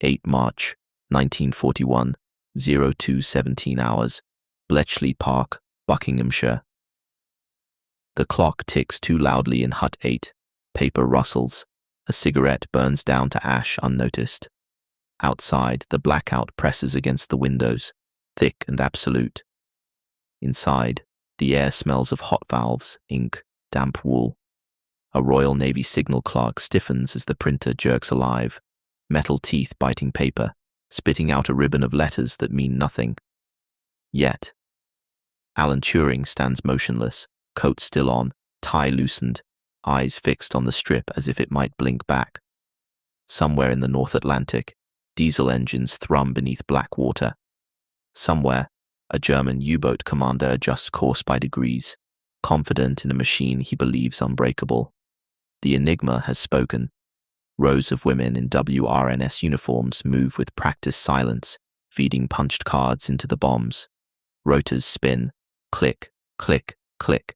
8 March 1941, 02:17 hours, Bletchley Park, Buckinghamshire. The clock ticks too loudly in Hut 8. Paper rustles. A cigarette burns down to ash unnoticed. Outside, the blackout presses against the windows, thick and absolute. Inside, the air smells of hot valves, ink, damp wool. A Royal Navy signal clerk stiffens as the printer jerks alive, metal teeth biting paper, spitting out a ribbon of letters that mean nothing. Yet, Alan Turing stands motionless, coat still on, tie loosened, eyes fixed on the strip as if it might blink back. Somewhere in the North Atlantic, diesel engines thrum beneath black water. Somewhere, a German U-boat commander adjusts course by degrees, confident in a machine he believes unbreakable. The Enigma has spoken. Rows of women in WRNS uniforms move with practiced silence, feeding punched cards into the bombs. Rotors spin. Click, click, click.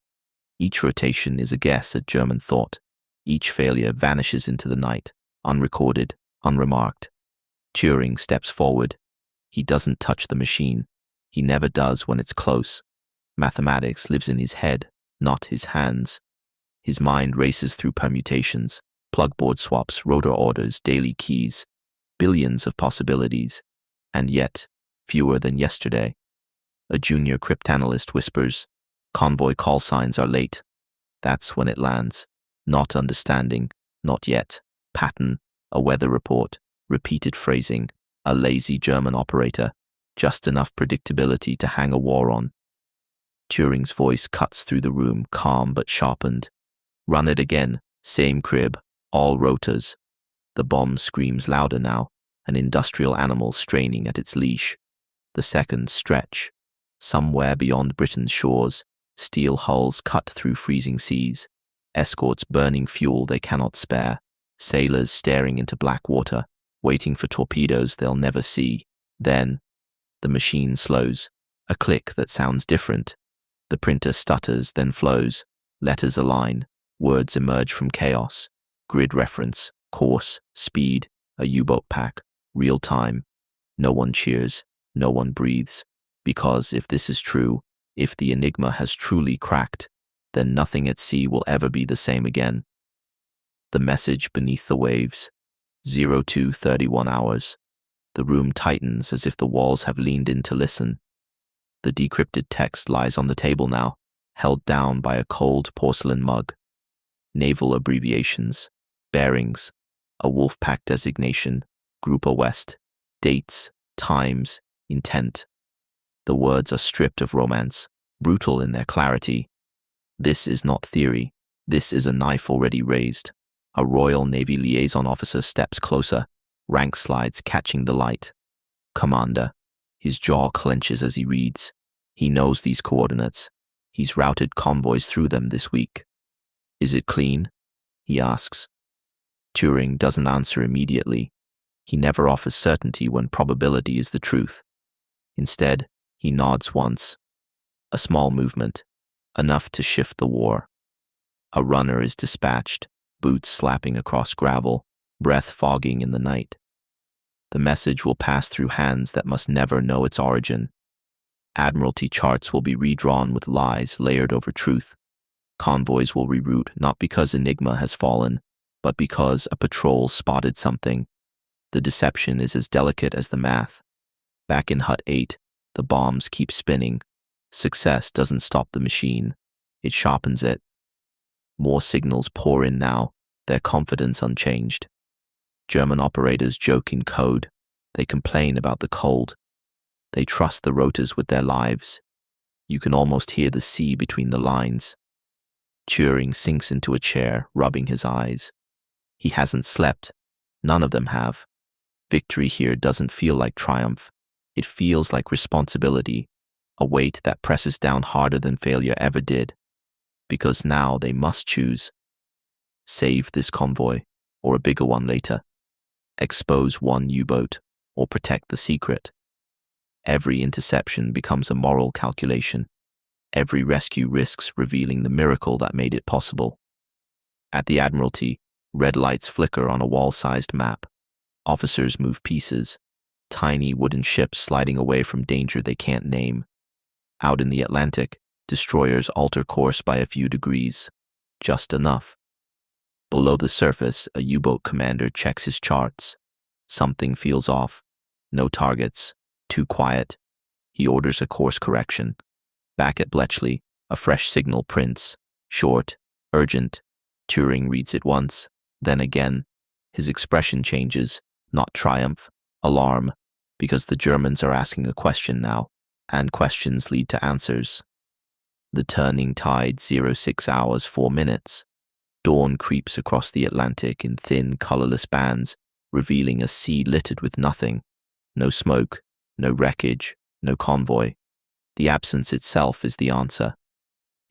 Each rotation is a guess at German thought. Each failure vanishes into the night, unrecorded, unremarked. Turing steps forward. He doesn't touch the machine. He never does when it's close. Mathematics lives in his head, not his hands. His mind races through permutations, plugboard swaps, rotor orders, daily keys, billions of possibilities, and yet fewer than yesterday. A junior cryptanalyst whispers, "Convoy call signs are late." That's when it lands. Not understanding, not yet. Pattern, a weather report, repeated phrasing, a lazy German operator, just enough predictability to hang a war on. Turing's voice cuts through the room, calm but sharpened. Run it again, same crib, all rotors. The bomb screams louder now, an industrial animal straining at its leash. The seconds stretch. Somewhere beyond Britain's shores, steel hulls cut through freezing seas, escorts burning fuel they cannot spare, sailors staring into black water, waiting for torpedoes they'll never see. Then, the machine slows, a click that sounds different. The printer stutters, then flows. Letters align, words emerge from chaos. Grid reference, course, speed, a U-boat pack, real time. No one cheers, no one breathes. Because if this is true, if the Enigma has truly cracked, then nothing at sea will ever be the same again. The message beneath the waves, 02:31 hours. The room tightens as if the walls have leaned in to listen. The decrypted text lies on the table now, held down by a cold porcelain mug. Naval abbreviations, bearings, a Wolfpack designation, Gruppe West, dates, times, intent. The words are stripped of romance, brutal in their clarity. This is not theory. This is a knife already raised. A Royal Navy liaison officer steps closer, rank slides catching the light. Commander. His jaw clenches as he reads. He knows these coordinates. He's routed convoys through them this week. Is it clean? He asks. Turing doesn't answer immediately. He never offers certainty when probability is the truth. Instead, he nods once. A small movement, enough to shift the war. A runner is dispatched, boots slapping across gravel, breath fogging in the night. The message will pass through hands that must never know its origin. Admiralty charts will be redrawn with lies layered over truth. Convoys will reroute not because Enigma has fallen, but because a patrol spotted something. The deception is as delicate as the math. Back in Hut 8, the bombs keep spinning. Success doesn't stop the machine. It sharpens it. More signals pour in now, their confidence unchanged. German operators joke in code. They complain about the cold. They trust the rotors with their lives. You can almost hear the sea between the lines. Turing sinks into a chair, rubbing his eyes. He hasn't slept. None of them have. Victory here doesn't feel like triumph. It feels like responsibility, a weight that presses down harder than failure ever did. Because now they must choose. Save this convoy, or a bigger one later. Expose one U-boat, or protect the secret. Every interception becomes a moral calculation. Every rescue risks revealing the miracle that made it possible. At the Admiralty, red lights flicker on a wall-sized map. Officers move pieces, tiny wooden ships sliding away from danger they can't name. Out in the Atlantic, destroyers alter course by a few degrees, just enough. Below the surface, a U-boat commander checks his charts. Something feels off. No targets. Too quiet. He orders a course correction. Back at Bletchley, a fresh signal prints. Short, urgent. Turing reads it once, then again. His expression changes, not triumph, alarm, because the Germans are asking a question now, and questions lead to answers. The turning tide, 06 hours 4 minutes. Dawn creeps across the Atlantic in thin, colorless bands, revealing a sea littered with nothing. No smoke, no wreckage, no convoy. The absence itself is the answer.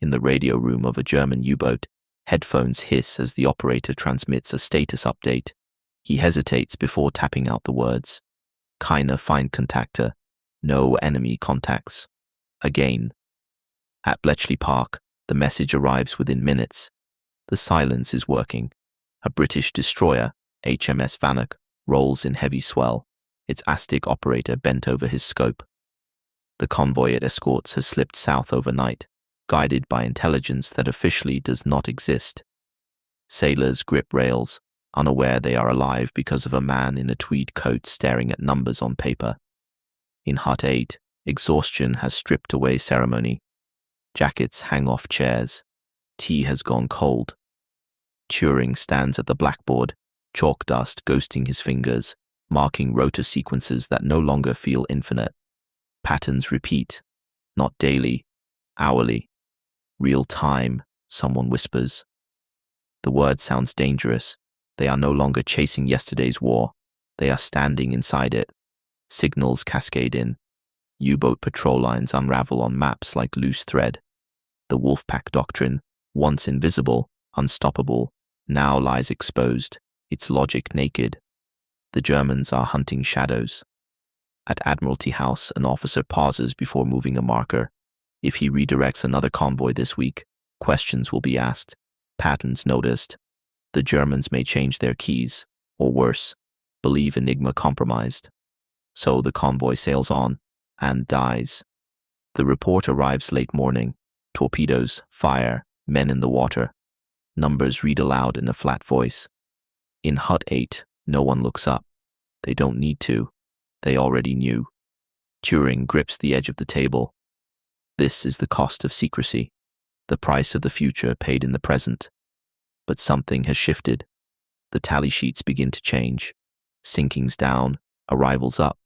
In the radio room of a German U-boat, headphones hiss as the operator transmits a status update. He hesitates before tapping out the words. Keine Feindkontakte, no enemy contacts. Again. At Bletchley Park, the message arrives within minutes. The silence is working. A British destroyer, HMS Vannock, rolls in heavy swell, its Aztec operator bent over his scope. The convoy it escorts has slipped south overnight, guided by intelligence that officially does not exist. Sailors grip rails, unaware they are alive because of a man in a tweed coat staring at numbers on paper. In Hut 8, exhaustion has stripped away ceremony. Jackets hang off chairs. Tea has gone cold. Turing stands at the blackboard, chalk dust ghosting his fingers, marking rotor sequences that no longer feel infinite. Patterns repeat, not daily, hourly. Real time, someone whispers. The word sounds dangerous. They are no longer chasing yesterday's war. They are standing inside it. Signals cascade in. U-boat patrol lines unravel on maps like loose thread. The Wolfpack doctrine, once invisible, unstoppable, now lies exposed, its logic naked. The Germans are hunting shadows. At Admiralty House, an officer pauses before moving a marker. If he redirects another convoy this week, questions will be asked, patterns noticed. The Germans may change their keys, or worse, believe Enigma compromised. So the convoy sails on, and dies. The report arrives late morning. Torpedoes, fire, men in the water. Numbers read aloud in a flat voice. In Hut 8, no one looks up. They don't need to. They already knew. Turing grips the edge of the table. This is the cost of secrecy, the price of the future paid in the present. But something has shifted. The tally sheets begin to change. Sinkings down, arrivals up.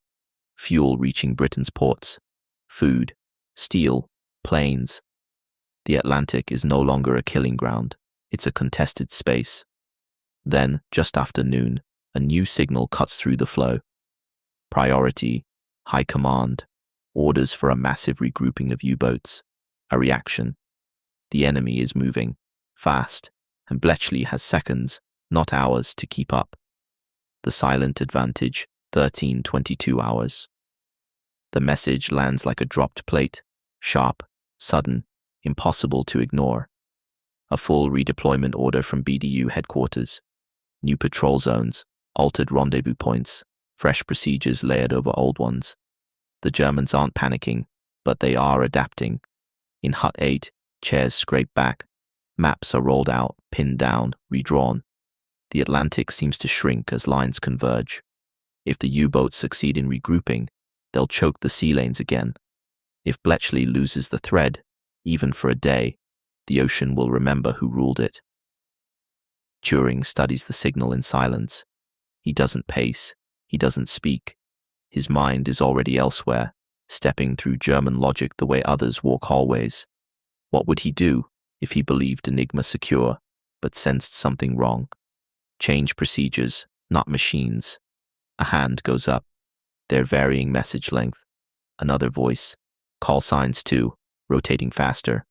Fuel reaching Britain's ports. Food, steel, planes. The Atlantic is no longer a killing ground. It's a contested space. Then, just after noon, a new signal cuts through the flow. Priority, High Command, orders for a massive regrouping of U-boats. A reaction. The enemy is moving, fast, and Bletchley has seconds, not hours, to keep up. The silent advantage, 13-22 hours. The message lands like a dropped plate, sharp, sudden, impossible to ignore. A full redeployment order from BDU headquarters. New patrol zones, altered rendezvous points, fresh procedures layered over old ones. The Germans aren't panicking, but they are adapting. In Hut 8, chairs scrape back. Maps are rolled out, pinned down, redrawn. The Atlantic seems to shrink as lines converge. If the U-boats succeed in regrouping, they'll choke the sea lanes again. If Bletchley loses the thread, even for a day, the ocean will remember who ruled it. Turing studies the signal in silence. He doesn't pace. He doesn't speak. His mind is already elsewhere, stepping through German logic the way others walk hallways. What would he do if he believed Enigma secure, but sensed something wrong? Change procedures, not machines. A hand goes up. Their varying message length. Another voice. Call signs too, rotating faster.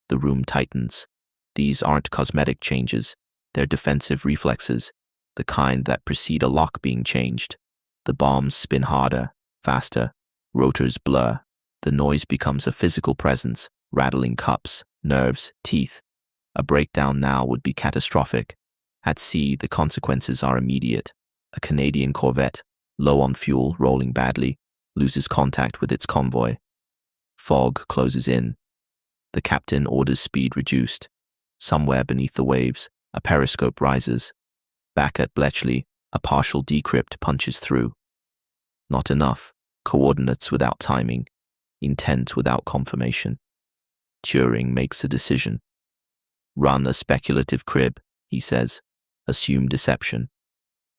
The room tightens. These aren't cosmetic changes. They're defensive reflexes, the kind that precede a lock being changed. The bombs spin harder, faster. Rotors blur. The noise becomes a physical presence, rattling cups, nerves, teeth. A breakdown now would be catastrophic. At sea, the consequences are immediate. A Canadian corvette, low on fuel, rolling badly, loses contact with its convoy. Fog closes in. The captain orders speed reduced. Somewhere beneath the waves, a periscope rises. Back at Bletchley, a partial decrypt punches through. Not enough. Coordinates without timing. Intent without confirmation. Turing makes a decision. Run a speculative crib, he says. Assume deception.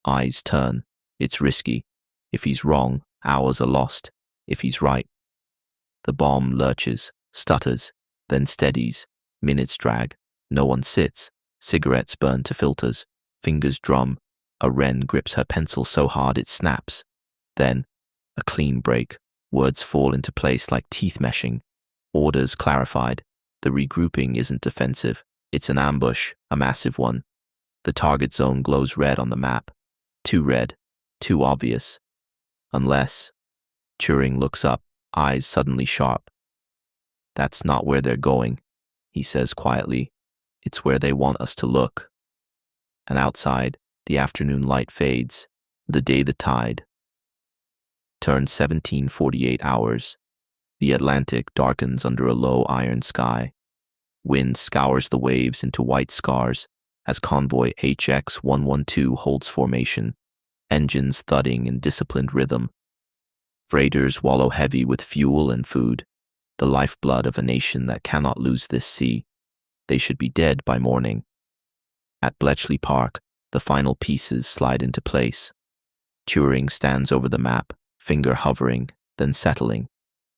Eyes turn. It's risky. If he's wrong, hours are lost. If he's right. The bomb lurches, stutters, then steadies. Minutes drag. No one sits. Cigarettes burn to filters. Fingers drum. A wren grips her pencil so hard it snaps. Then, a clean break. Words fall into place like teeth meshing. Orders clarified. The regrouping isn't defensive. It's an ambush, a massive one. The target zone glows red on the map. Too red. Too obvious. Unless... Turing looks up, eyes suddenly sharp. That's not where they're going, he says quietly. It's where they want us to look. And outside, the afternoon light fades. The day the tide turns 1748 hours. The Atlantic darkens under a low iron sky. Wind scours the waves into white scars as convoy HX-112 holds formation, engines thudding in disciplined rhythm. Freighters wallow heavy with fuel and food, the lifeblood of a nation that cannot lose this sea. They should be dead by morning. At Bletchley Park, the final pieces slide into place. Turing stands over the map, finger hovering, then settling,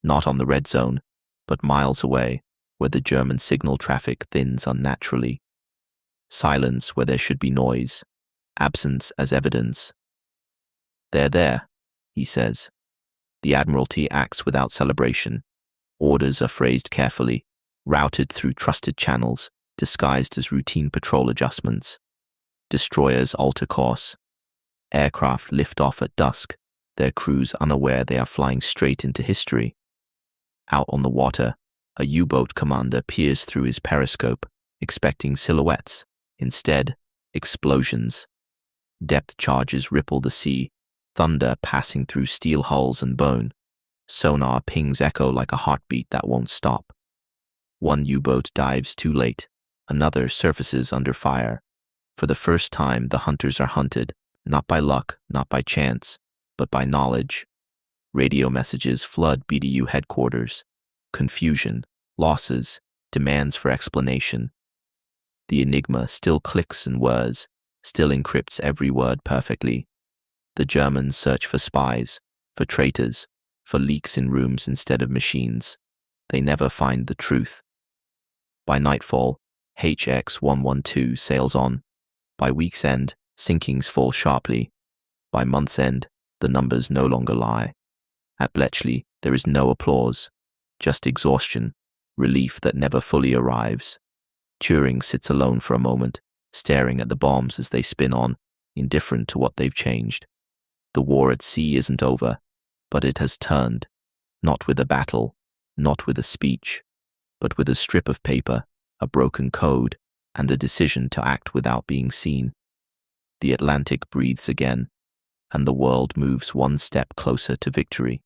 not on the red zone, but miles away, where the German signal traffic thins unnaturally. Silence where there should be noise, absence as evidence. They're there, he says. The Admiralty acts without celebration. Orders are phrased carefully, routed through trusted channels, disguised as routine patrol adjustments. Destroyers alter course. Aircraft lift off at dusk, their crews unaware they are flying straight into history. Out on the water, a U-boat commander peers through his periscope, expecting silhouettes. Instead, explosions. Depth charges ripple the sea, thunder passing through steel hulls and bone. Sonar pings echo like a heartbeat that won't stop. One U-boat dives too late, another surfaces under fire. For the first time, the hunters are hunted, not by luck, not by chance, but by knowledge. Radio messages flood BDU headquarters. Confusion, losses, demands for explanation. The enigma still clicks and whirs, still encrypts every word perfectly. The Germans search for spies, for traitors, for leaks in rooms instead of machines. They never find the truth. By nightfall, HX-112 sails on. By week's end, sinkings fall sharply. By month's end, the numbers no longer lie. At Bletchley, there is no applause, just exhaustion, relief that never fully arrives. Turing sits alone for a moment, staring at the bombs as they spin on, indifferent to what they've changed. The war at sea isn't over, but it has turned, not with a battle, not with a speech, but with a strip of paper, a broken code, and a decision to act without being seen. The Atlantic breathes again, and the world moves one step closer to victory.